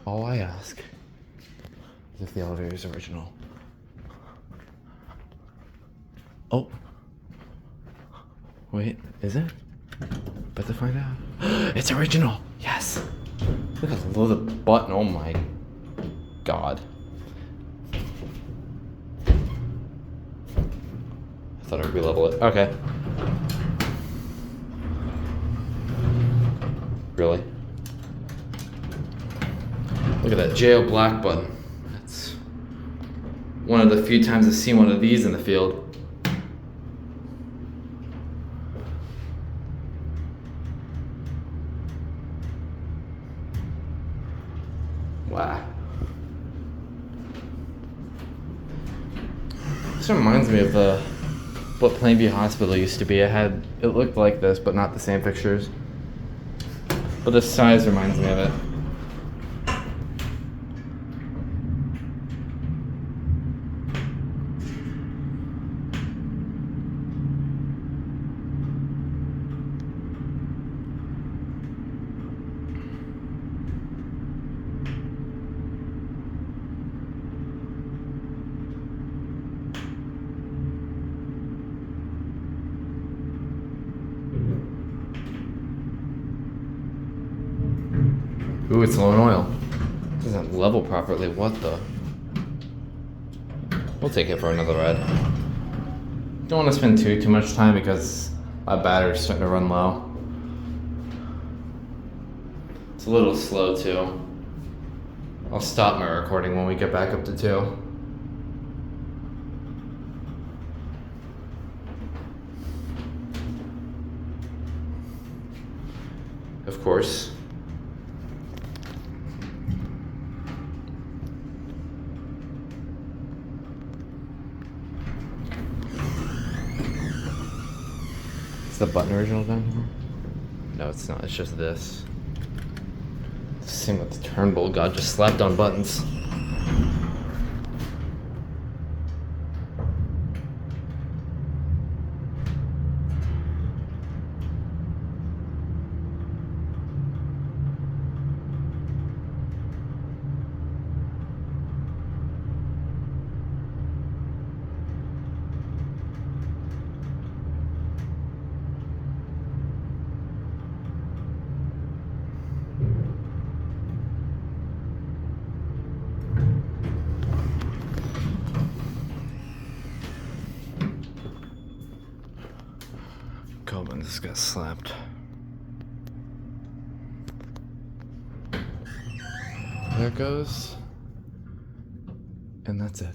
All I ask is if the elevator is original. Oh. Wait, is it? About to find out. It's original! Yes! Look at the button, oh my god. I thought I'd re-level it. Okay. Really? Look at that JO black button. That's one of the few times I've seen one of these in the field. Wow. This reminds me of what Plainview Hospital used to be. It looked like this, but not the same fixtures. But the size reminds me of it. Ooh, it's low in oil. It doesn't level properly. What the? We'll take it for another ride. Don't want to spend too much time because my battery's starting to run low. It's a little slow too. I'll stop my recording when we get back up to 2. Of course. Is the button original down here? No, it's not. It's just this. It's the same with the Turnbull. God just slapped on buttons. Coleman just got slapped. There it goes. And that's it.